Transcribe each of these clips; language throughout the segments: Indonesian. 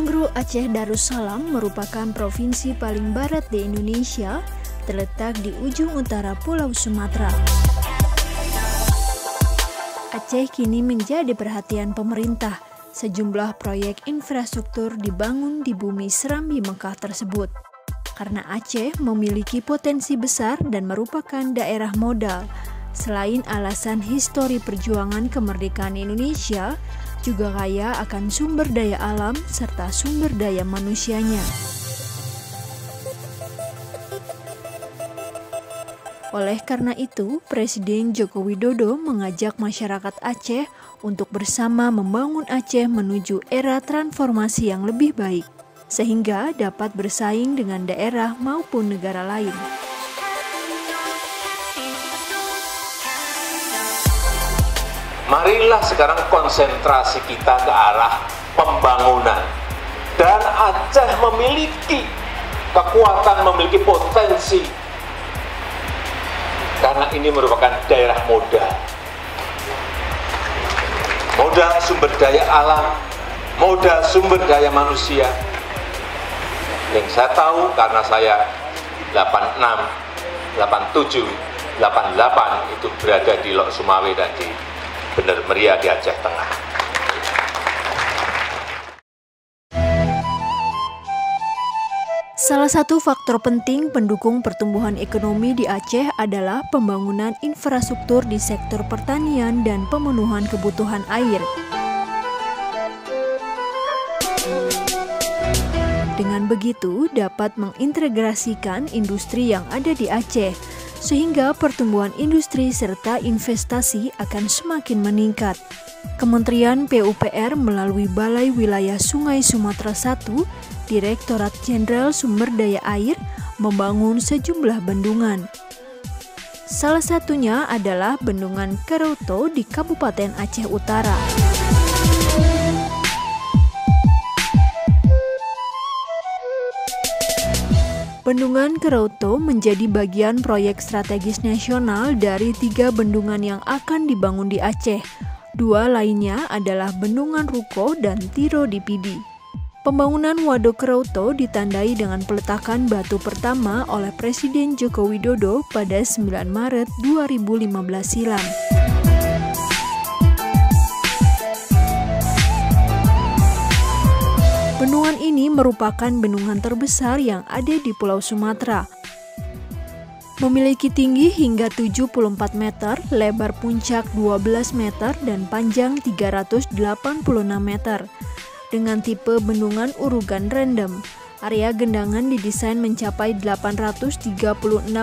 Mangrove Aceh Darussalam merupakan provinsi paling barat di Indonesia, terletak di ujung utara Pulau Sumatera. Aceh kini menjadi perhatian pemerintah. Sejumlah proyek infrastruktur dibangun di bumi Serambi Mekah tersebut. Karena Aceh memiliki potensi besar dan merupakan daerah modal. Selain alasan histori perjuangan kemerdekaan Indonesia, juga kaya akan sumber daya alam serta sumber daya manusianya. Oleh karena itu, Presiden Joko Widodo mengajak masyarakat Aceh untuk bersama membangun Aceh menuju era transformasi yang lebih baik, sehingga dapat bersaing dengan daerah maupun negara lain. Marilah sekarang konsentrasi kita ke arah pembangunan. Dan Aceh memiliki kekuatan, memiliki potensi. Karena ini merupakan daerah modal. Modal sumber daya alam, modal sumber daya manusia. Yang saya tahu karena saya 86, 87, 88 itu berada di Lok Sumawe dan di Bener Meriah di Aceh Tengah. Salah satu faktor penting pendukung pertumbuhan ekonomi di Aceh adalah pembangunan infrastruktur di sektor pertanian dan pemenuhan kebutuhan air. Dengan begitu, dapat mengintegrasikan industri yang ada di Aceh, sehingga pertumbuhan industri serta investasi akan semakin meningkat. Kementerian PUPR melalui Balai Wilayah Sungai Sumatera I, Direktorat Jenderal Sumber Daya Air, membangun sejumlah bendungan. Salah satunya adalah Bendungan Kerauto di Kabupaten Aceh Utara. Bendungan Kerauto menjadi bagian proyek strategis nasional dari 3 bendungan yang akan dibangun di Aceh. 2 lainnya adalah Bendungan Ruko dan Tiro di Pidi. Pembangunan Waduk Kerauto ditandai dengan peletakan batu pertama oleh Presiden Joko Widodo pada 9 Maret 2015 silam. Bendungan ini merupakan bendungan terbesar yang ada di Pulau Sumatera. Memiliki tinggi hingga 74 meter, lebar puncak 12 meter, dan panjang 386 meter. Dengan tipe bendungan urugan random, area genangan didesain mencapai 836,39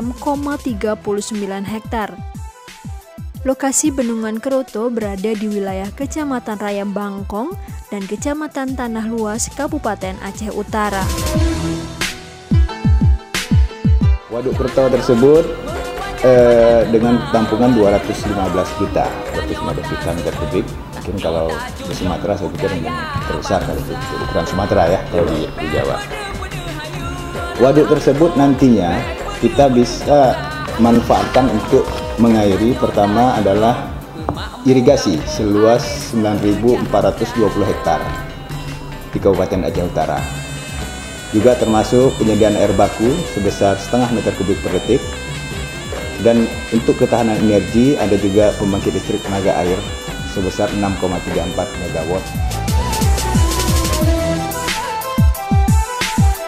hektar. Lokasi Bendungan Kerauto berada di wilayah Kecamatan Raya Bangkong dan Kecamatan Tanah Luas, Kabupaten Aceh Utara. Waduk Kerauto tersebut dengan tampungan 215 juta meter kubik. Mungkin kalau di Sumatera saya pikir mungkin terbesar kali itu ukuran Sumatera ya, kalau di Jawa. Waduk tersebut nantinya kita bisa manfaatkan untuk mengairi. Pertama adalah irigasi seluas 9.420 hektar di Kabupaten Aceh Utara. Juga termasuk penyediaan air baku sebesar setengah meter kubik per detik. Dan untuk ketahanan energi ada juga pembangkit listrik tenaga air sebesar 6,34 megawatt.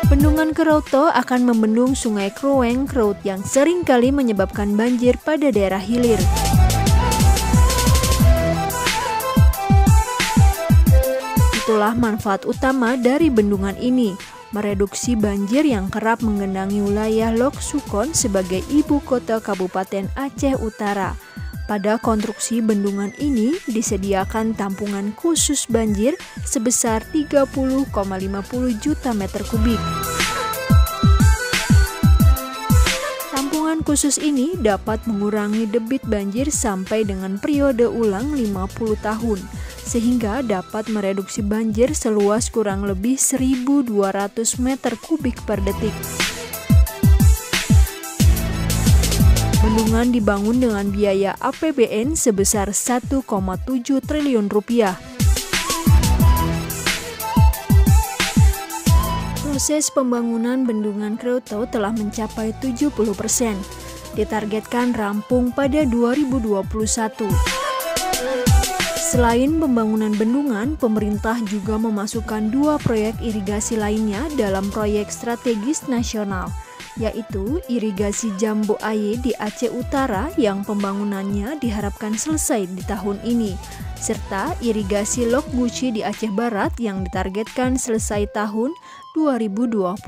Bendungan Kerauto akan membendung Sungai Krueng Kraut yang sering kali menyebabkan banjir pada daerah hilir. Itulah manfaat utama dari bendungan ini, mereduksi banjir yang kerap menggenangi wilayah Lok Sukon sebagai ibu kota Kabupaten Aceh Utara. Pada konstruksi bendungan ini disediakan tampungan khusus banjir sebesar 30,50 juta meter kubik. Tampungan khusus ini dapat mengurangi debit banjir sampai dengan periode ulang 50 tahun, sehingga dapat mereduksi banjir seluas kurang lebih 1.200 meter kubik per detik. Bendungan dibangun dengan biaya APBN sebesar 1,7 triliun rupiah. Proses pembangunan Bendungan Kroto telah mencapai 70%. Ditargetkan rampung pada 2021. Selain pembangunan bendungan, pemerintah juga memasukkan 2 proyek irigasi lainnya dalam proyek strategis nasional, yaitu irigasi Jambu Aye di Aceh Utara yang pembangunannya diharapkan selesai di tahun ini, serta irigasi Lok Guci di Aceh Barat yang ditargetkan selesai tahun 2021.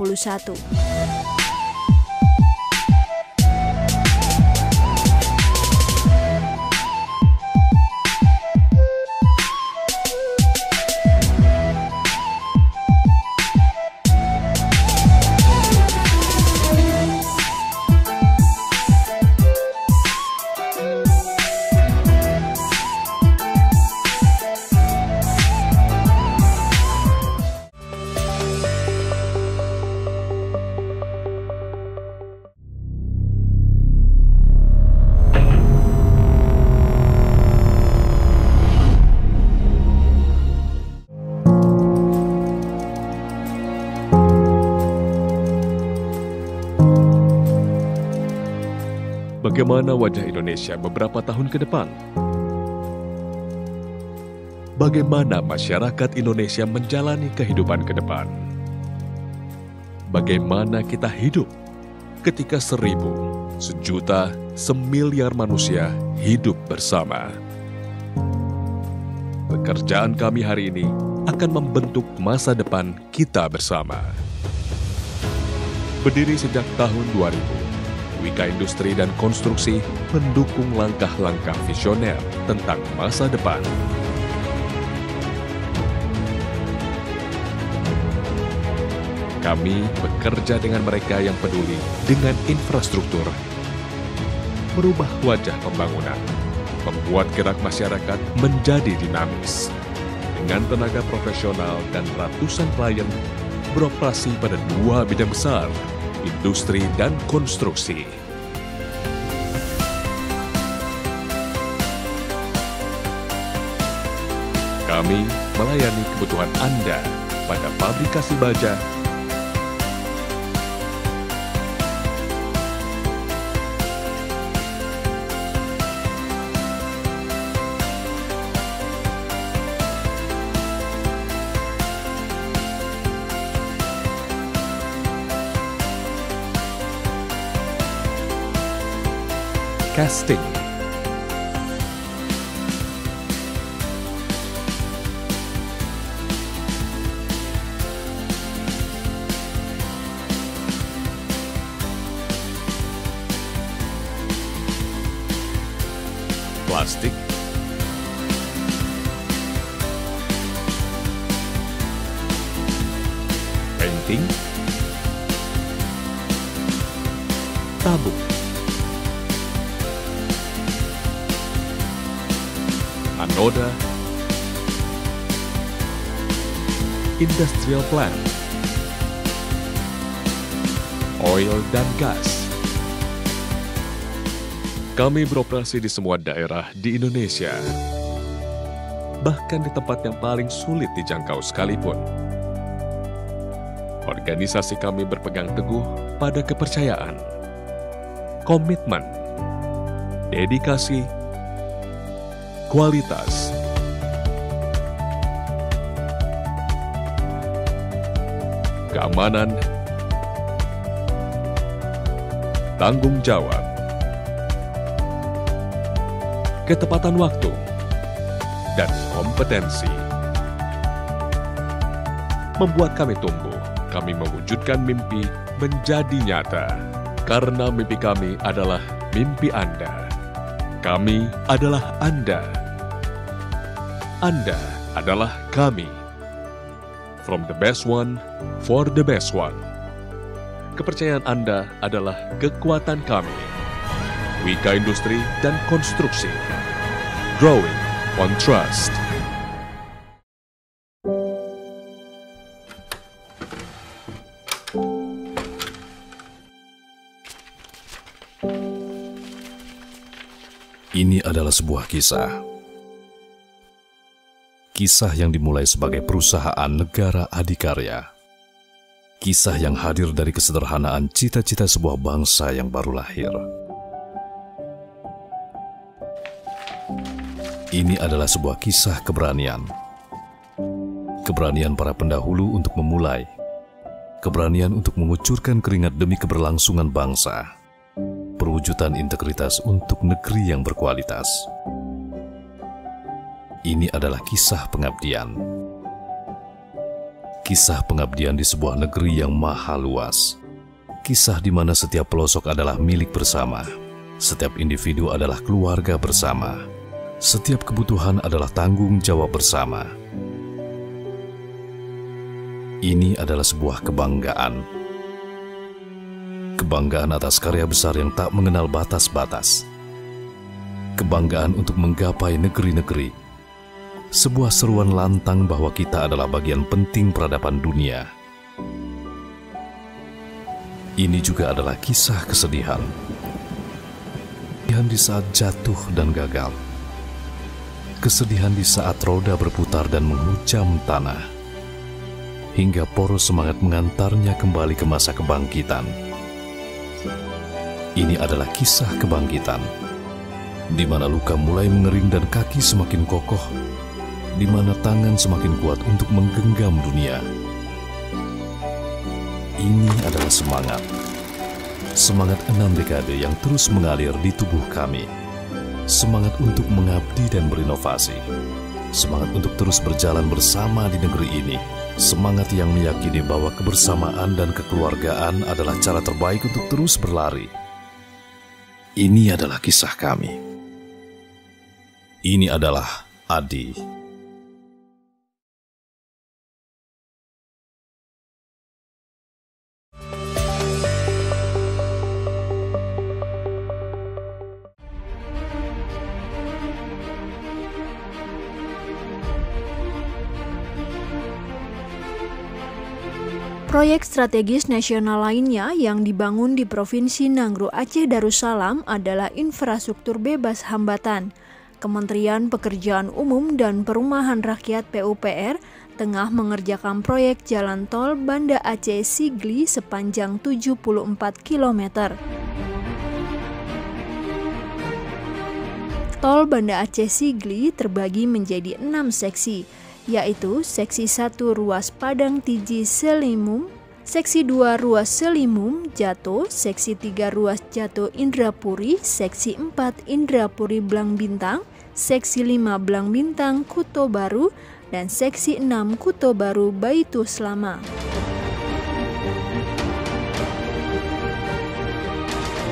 Bagaimana wajah Indonesia beberapa tahun ke depan? Bagaimana masyarakat Indonesia menjalani kehidupan ke depan? Bagaimana kita hidup ketika 1.000, 1.000.000, 1.000.000.000 manusia hidup bersama? Pekerjaan kami hari ini akan membentuk masa depan kita bersama. Berdiri sejak tahun 2000, Wika Industri dan Konstruksi mendukung langkah-langkah visioner tentang masa depan. Kami bekerja dengan mereka yang peduli dengan infrastruktur, merubah wajah pembangunan, membuat gerak masyarakat menjadi dinamis. Dengan tenaga profesional dan ratusan klien, beroperasi pada 2 bidang besar, industri dan konstruksi. Kami melayani kebutuhan Anda pada fabrikasi baja, casting, plastik, painting, tabung, anoda, industrial plant, oil dan gas. Kami beroperasi di semua daerah di Indonesia, bahkan di tempat yang paling sulit dijangkau sekalipun. Organisasi kami berpegang teguh pada kepercayaan, komitmen, dedikasi, kualitas, keamanan, tanggung jawab, ketepatan waktu, dan kompetensi. Membuat kami tumbuh, kami mewujudkan mimpi menjadi nyata. Karena mimpi kami adalah mimpi Anda. Kami adalah Anda. Anda adalah kami. From the best one, for the best one. Kepercayaan Anda adalah kekuatan kami. Wika Industri dan Konstruksi. Growing on trust. Ini adalah sebuah kisah. Kisah yang dimulai sebagai perusahaan negara adikarya. Kisah yang hadir dari kesederhanaan cita-cita sebuah bangsa yang baru lahir. Ini adalah sebuah kisah keberanian. Keberanian para pendahulu untuk memulai. Keberanian untuk mengucurkan keringat demi keberlangsungan bangsa. Perwujudan integritas untuk negeri yang berkualitas. Ini adalah kisah pengabdian. Kisah pengabdian di sebuah negeri yang maha luas. Kisah di mana setiap pelosok adalah milik bersama. Setiap individu adalah keluarga bersama. Setiap kebutuhan adalah tanggung jawab bersama. Ini adalah sebuah kebanggaan. Kebanggaan atas karya besar yang tak mengenal batas-batas. Kebanggaan untuk menggapai negeri-negeri. Sebuah seruan lantang bahwa kita adalah bagian penting peradaban dunia. Ini juga adalah kisah kesedihan. Kesedihan di saat jatuh dan gagal. Kesedihan di saat roda berputar dan menghujam tanah. Hingga poros semangat mengantarnya kembali ke masa kebangkitan. Ini adalah kisah kebangkitan, di mana luka mulai mengering dan kaki semakin kokoh, di mana tangan semakin kuat untuk menggenggam dunia. Ini adalah semangat. Semangat 6 dekade yang terus mengalir di tubuh kami. Semangat untuk mengabdi dan berinovasi. Semangat untuk terus berjalan bersama di negeri ini. Semangat yang meyakini bahwa kebersamaan dan kekeluargaan adalah cara terbaik untuk terus berlari. Ini adalah kisah kami. Ini adalah Adi. Proyek strategis nasional lainnya yang dibangun di Provinsi Nanggroe Aceh Darussalam adalah infrastruktur bebas hambatan. Kementerian Pekerjaan Umum dan Perumahan Rakyat PUPR tengah mengerjakan proyek jalan tol Banda Aceh Sigli sepanjang 74 km. Tol Banda Aceh Sigli terbagi menjadi 6 seksi, yaitu Seksi 1 Ruas Padang Tiji Selimum, Seksi 2 Ruas Selimum Jato, Seksi 3 Ruas Jato Indrapuri, Seksi 4 Indrapuri Blang Bintang, Seksi 5 Blang Bintang Kuto Baru, dan Seksi 6 Kuto Baru Baitu Selama.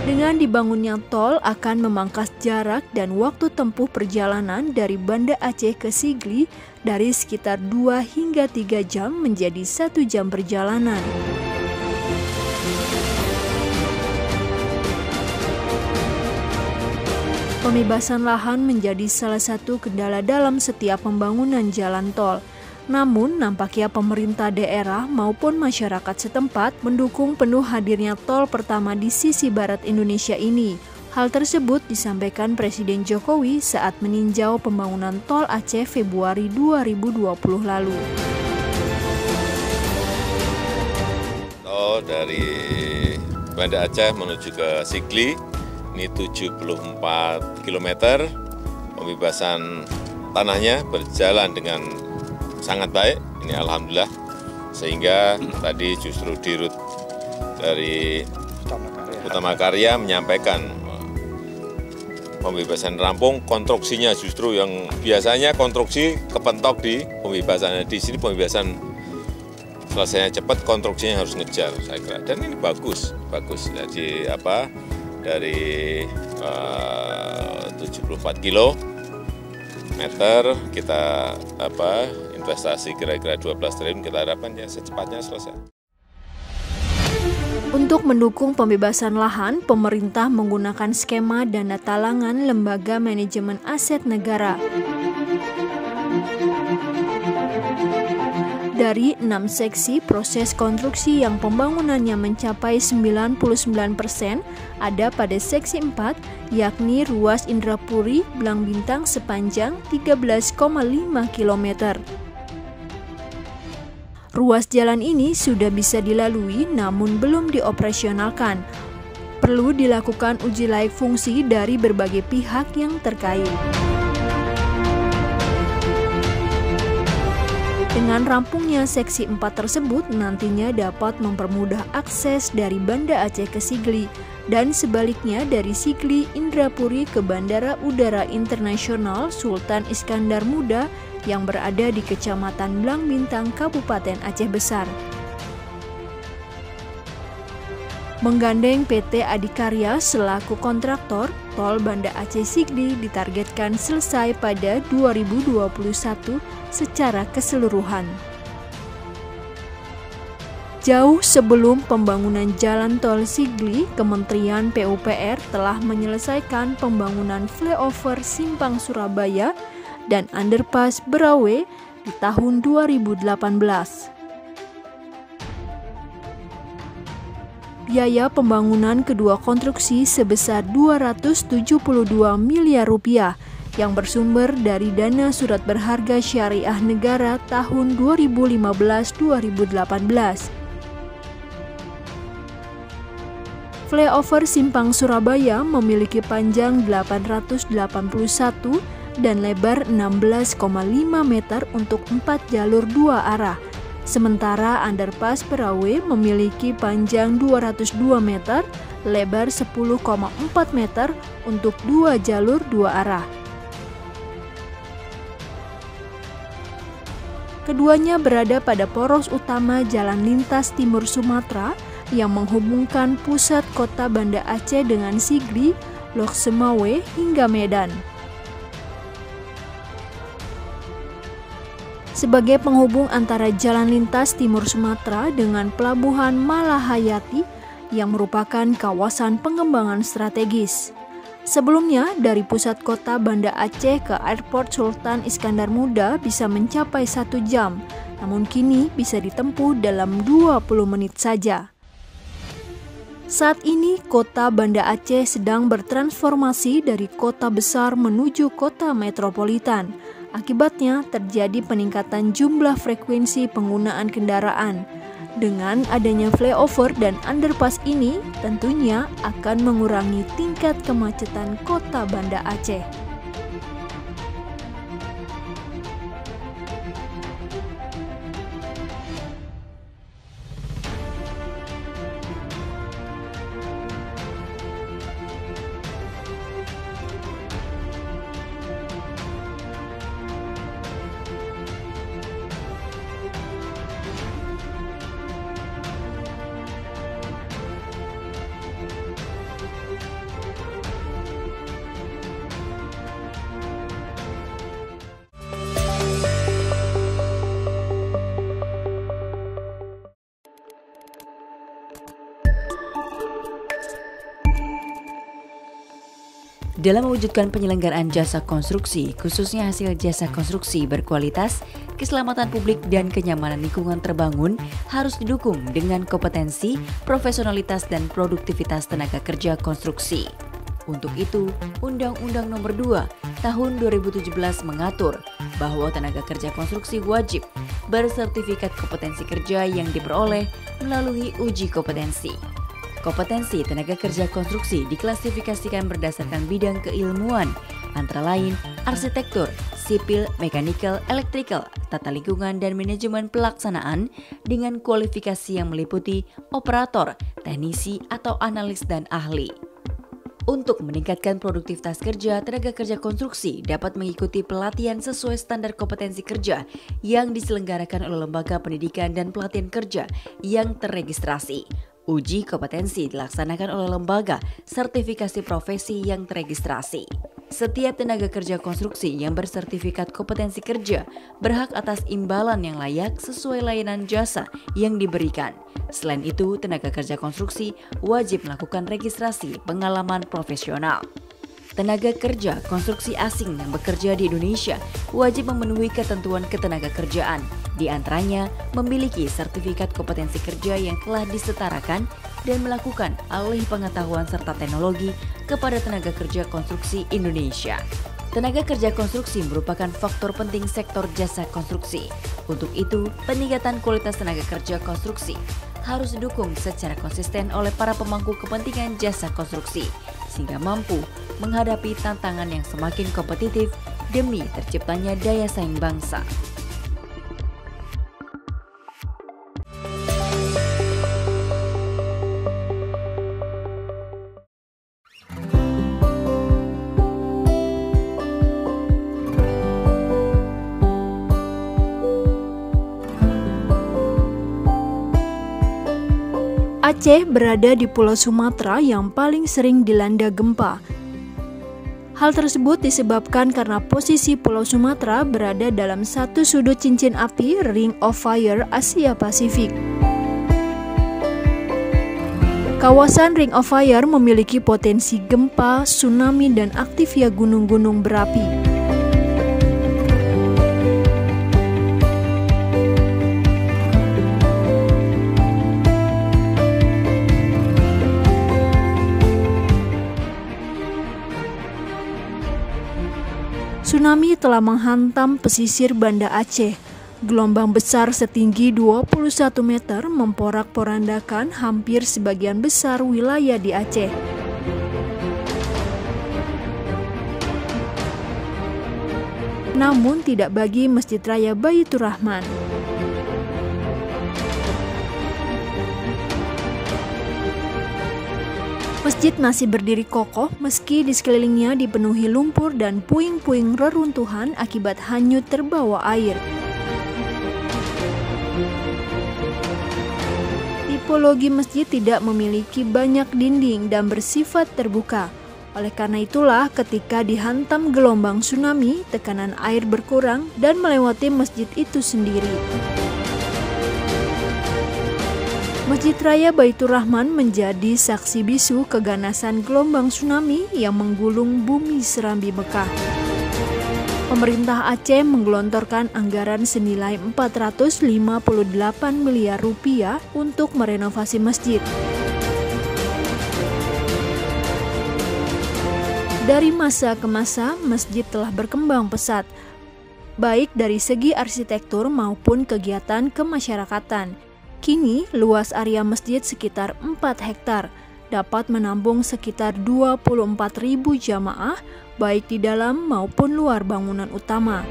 Dengan dibangunnya tol akan memangkas jarak dan waktu tempuh perjalanan dari Banda Aceh ke Sigli dari sekitar 2 hingga 3 jam menjadi 1 jam perjalanan. Pembebasan lahan menjadi salah satu kendala dalam setiap pembangunan jalan tol. Namun, nampaknya pemerintah daerah maupun masyarakat setempat mendukung penuh hadirnya tol pertama di sisi barat Indonesia ini. Hal tersebut disampaikan Presiden Jokowi saat meninjau pembangunan tol Aceh Februari 2020 lalu. Tol dari Banda Aceh menuju ke Sigli, ini 74 km, pembebasan tanahnya berjalan dengan sangat baik, ini alhamdulillah, sehingga tadi justru Dirut dari Utama Karya menyampaikan pembebasan rampung, konstruksinya justru yang biasanya konstruksi kepentok di pembebasan, di sini pembebasan selesainya cepat, konstruksinya harus ngejar, saya kira, dan ini bagus. Jadi dari 74 kilometer kita investasi kira-kira 12 triliun, kita harapkan ya secepatnya selesai. Untuk mendukung pembebasan lahan, pemerintah menggunakan skema dana talangan Lembaga Manajemen Aset Negara. Dari 6 seksi proses konstruksi yang pembangunannya mencapai 99%, ada pada seksi 4, yakni ruas Indrapuri Blang Bintang sepanjang 13,5 km. Ruas jalan ini sudah bisa dilalui namun belum dioperasionalkan. Perlu dilakukan uji layak fungsi dari berbagai pihak yang terkait. Dengan rampungnya seksi 4 tersebut nantinya dapat mempermudah akses dari Banda Aceh ke Sigli dan sebaliknya dari Sigli Indrapuri ke Bandara Udara Internasional Sultan Iskandar Muda yang berada di Kecamatan Blang Bintang, Kabupaten Aceh Besar. Menggandeng PT Adikarya selaku kontraktor, tol Banda Aceh Sigli ditargetkan selesai pada 2021 secara keseluruhan. Jauh sebelum pembangunan jalan tol Sigli, Kementerian PUPR telah menyelesaikan pembangunan flyover Simpang Surabaya dan underpass Berawe di tahun 2018. Biaya pembangunan kedua konstruksi sebesar 272 miliar rupiah yang bersumber dari dana surat berharga syariah negara tahun 2015-2018. Flyover Simpang Surabaya memiliki panjang 881 dan lebar 16,5 meter untuk 4 jalur 2 arah. Sementara underpass Berawe memiliki panjang 202 meter, lebar 10,4 meter untuk 2 jalur 2 arah. Keduanya berada pada poros utama Jalan Lintas Timur Sumatera yang menghubungkan pusat kota Banda Aceh dengan Sigli, Lok Semawe hingga Medan. Sebagai penghubung antara Jalan Lintas Timur Sumatera dengan Pelabuhan Malahayati yang merupakan kawasan pengembangan strategis. Sebelumnya, dari pusat kota Banda Aceh ke Airport Sultan Iskandar Muda bisa mencapai 1 jam, namun kini bisa ditempuh dalam 20 menit saja. Saat ini, kota Banda Aceh sedang bertransformasi dari kota besar menuju kota metropolitan. Akibatnya, terjadi peningkatan jumlah frekuensi penggunaan kendaraan. Dengan adanya flyover dan underpass ini, tentunya akan mengurangi tingkat kemacetan kota Banda Aceh. Dalam mewujudkan penyelenggaraan jasa konstruksi, khususnya hasil jasa konstruksi berkualitas, keselamatan publik dan kenyamanan lingkungan terbangun harus didukung dengan kompetensi, profesionalitas dan produktivitas tenaga kerja konstruksi. Untuk itu, Undang-Undang Nomor 2 Tahun 2017 mengatur bahwa tenaga kerja konstruksi wajib bersertifikat kompetensi kerja yang diperoleh melalui uji kompetensi. Kompetensi tenaga kerja konstruksi diklasifikasikan berdasarkan bidang keilmuan, antara lain arsitektur, sipil, mekanikal, elektrikal, tata lingkungan, dan manajemen pelaksanaan dengan kualifikasi yang meliputi operator, teknisi, atau analis dan ahli. Untuk meningkatkan produktivitas kerja, tenaga kerja konstruksi dapat mengikuti pelatihan sesuai standar kompetensi kerja yang diselenggarakan oleh lembaga pendidikan dan pelatihan kerja yang terregistrasi. Uji kompetensi dilaksanakan oleh lembaga sertifikasi profesi yang terregistrasi. Setiap tenaga kerja konstruksi yang bersertifikat kompetensi kerja berhak atas imbalan yang layak sesuai layanan jasa yang diberikan. Selain itu, tenaga kerja konstruksi wajib melakukan registrasi pengalaman profesional. Tenaga kerja konstruksi asing yang bekerja di Indonesia wajib memenuhi ketentuan ketenaga kerjaan, di antaranya memiliki sertifikat kompetensi kerja yang telah disetarakan dan melakukan alih pengetahuan serta teknologi kepada tenaga kerja konstruksi Indonesia. Tenaga kerja konstruksi merupakan faktor penting sektor jasa konstruksi. Untuk itu, peningkatan kualitas tenaga kerja konstruksi harus didukung secara konsisten oleh para pemangku kepentingan jasa konstruksi, sehingga mampu menghadapi tantangan yang semakin kompetitif demi terciptanya daya saing bangsa. Aceh berada di Pulau Sumatera yang paling sering dilanda gempa. Hal tersebut disebabkan karena posisi Pulau Sumatera berada dalam satu sudut cincin api Ring of Fire Asia Pasifik. Kawasan Ring of Fire memiliki potensi gempa, tsunami, dan aktifnya gunung-gunung berapi. Tsunami telah menghantam pesisir Banda Aceh. Gelombang besar setinggi 21 meter memporak-porandakan hampir sebagian besar wilayah di Aceh. Namun tidak bagi Masjid Raya Baitur Rahman. Masjid masih berdiri kokoh meski di sekelilingnya dipenuhi lumpur dan puing-puing reruntuhan akibat hanyut terbawa air. Tipologi masjid tidak memiliki banyak dinding dan bersifat terbuka. Oleh karena itulah ketika dihantam gelombang tsunami, tekanan air berkurang dan melewati masjid itu sendiri. Masjid Raya Baitur Rahman menjadi saksi bisu keganasan gelombang tsunami yang menggulung bumi Serambi Mekah. Pemerintah Aceh menggelontorkan anggaran senilai 458 miliar rupiah untuk merenovasi masjid. Dari masa ke masa, masjid telah berkembang pesat, baik dari segi arsitektur maupun kegiatan kemasyarakatan. Kini, luas area masjid sekitar 4 hektar, dapat menampung sekitar 24.000 jamaah, baik di dalam maupun luar bangunan utama.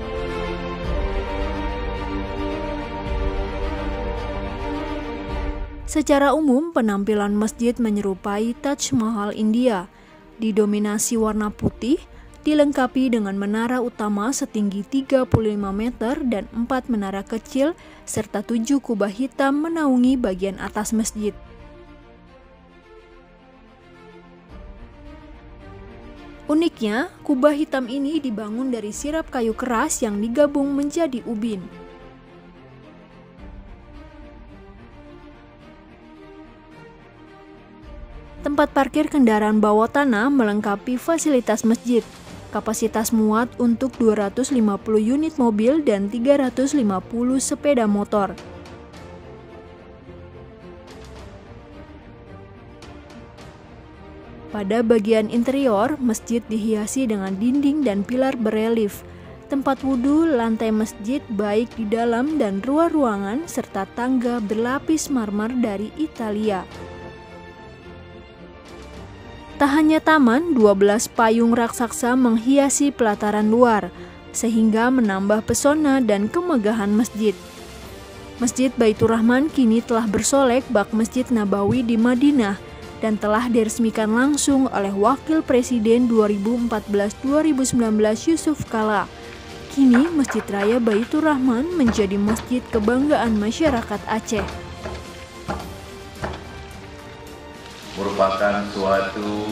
Secara umum, penampilan masjid menyerupai Taj Mahal India, didominasi warna putih, dilengkapi dengan menara utama setinggi 35 meter dan 4 menara kecil, serta 7 kubah hitam menaungi bagian atas masjid. Uniknya, kubah hitam ini dibangun dari sirap kayu keras yang digabung menjadi ubin. Tempat parkir kendaraan bawah tanah melengkapi fasilitas masjid. Kapasitas muat untuk 250 unit mobil dan 350 sepeda motor. Pada bagian interior, masjid dihiasi dengan dinding dan pilar berelief. Tempat wudhu, lantai masjid baik di dalam dan luar ruangan, serta tangga berlapis marmer dari Italia. Tak hanya taman, 12 payung raksasa menghiasi pelataran luar, sehingga menambah pesona dan kemegahan masjid. Masjid Baitur Rahman kini telah bersolek bak Masjid Nabawi di Madinah dan telah diresmikan langsung oleh Wakil Presiden 2014-2019 Yusuf Kala. Kini Masjid Raya Baitur Rahman menjadi masjid kebanggaan masyarakat Aceh. Merupakan suatu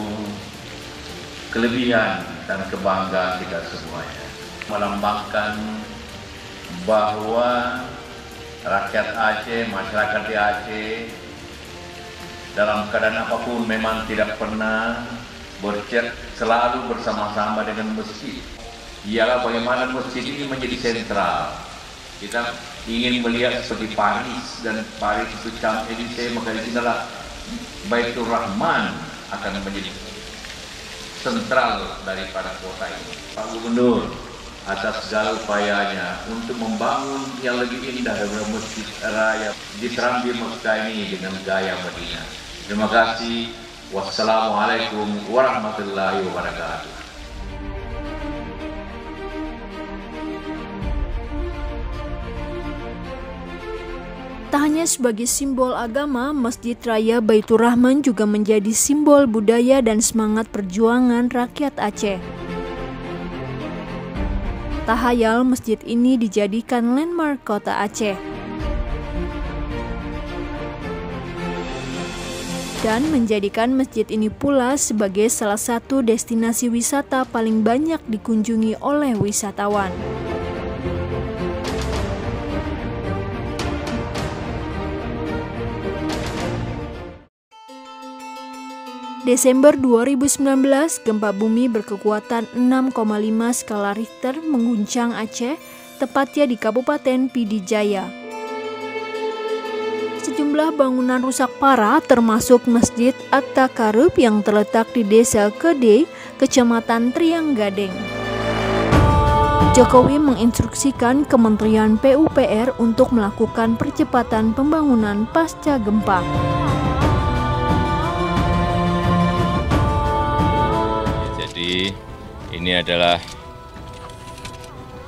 kelebihan dan kebanggaan kita semuanya. Melambangkan bahwa rakyat Aceh, masyarakat di Aceh dalam keadaan apapun memang tidak pernah selalu bersama-sama dengan masjid. Ialah bagaimana masjid ini menjadi sentral. Kita ingin melihat seperti Paris, dan Paris itu Champs-Élysées, maka di sinilah Baitur Rahman akan menjadi sentral daripada kota ini. Pak Gubernur, atas segala upayanya untuk membangun yang lebih indah daripada Masjid Raya di Serambi Mekah ini dengan gaya Madinah. Terima kasih. Wassalamualaikum warahmatullahi wabarakatuh. Tak hanya sebagai simbol agama, Masjid Raya Baitur Rahman juga menjadi simbol budaya dan semangat perjuangan rakyat Aceh. Tak hayal masjid ini dijadikan landmark kota Aceh. Dan menjadikan masjid ini pula sebagai salah satu destinasi wisata paling banyak dikunjungi oleh wisatawan. Desember 2019, gempa bumi berkekuatan 6,5 skala Richter mengguncang Aceh, tepatnya di Kabupaten Pidi Jaya. Sejumlah bangunan rusak parah termasuk Masjid At-Takarub yang terletak di Desa Kede, Kecamatan Triang Gading. Jokowi menginstruksikan Kementerian PUPR untuk melakukan percepatan pembangunan pasca gempa. Jadi ini adalah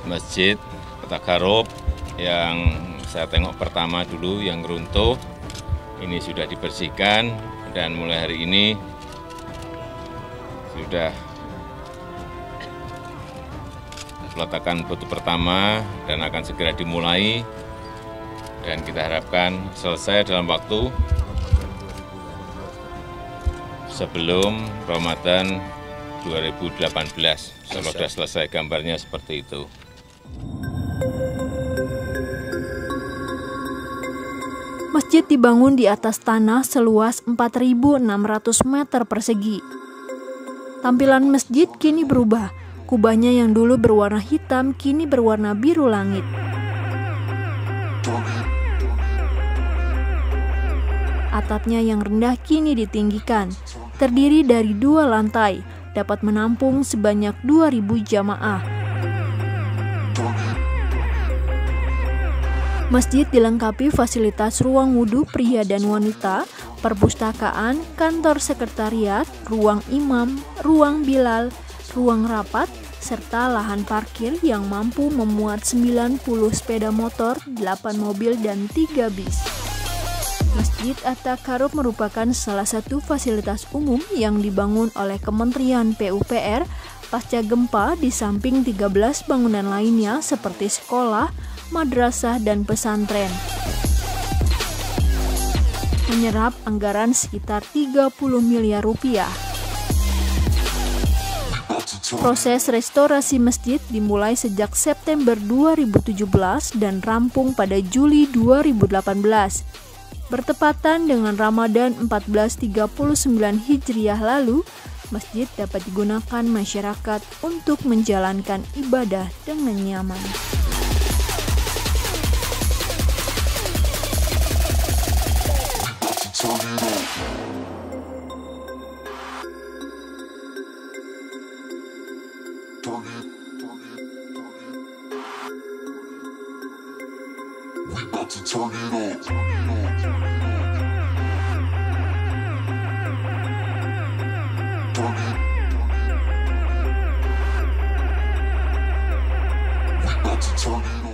Masjid At-Takarub yang saya tengok pertama dulu yang runtuh. Ini sudah dibersihkan dan mulai hari ini sudah peletakan batu pertama dan akan segera dimulai dan kita harapkan selesai dalam waktu sebelum Ramadan 2018. Kalau sudah selesai gambarnya seperti itu. Masjid dibangun di atas tanah seluas 4.600 meter persegi. Tampilan masjid kini berubah. Kubahnya yang dulu berwarna hitam kini berwarna biru langit. Atapnya yang rendah kini ditinggikan. Terdiri dari 2 lantai, dapat menampung sebanyak 2.000 jamaah. Masjid dilengkapi fasilitas ruang wudhu pria dan wanita, perpustakaan, kantor sekretariat, ruang imam, ruang bilal, ruang rapat, serta lahan parkir yang mampu memuat 90 sepeda motor, 8 mobil, dan 3 bis. Masjid At-Takarub merupakan salah satu fasilitas umum yang dibangun oleh Kementerian PUPR pasca gempa di samping 13 bangunan lainnya seperti sekolah, madrasah, dan pesantren. Menyerap anggaran sekitar 30 miliar rupiah. Proses restorasi masjid dimulai sejak September 2017 dan rampung pada Juli 2018. Bertepatan dengan Ramadan 1439 Hijriah lalu, masjid dapat digunakan masyarakat untuk menjalankan ibadah dengan nyaman. Turn it on.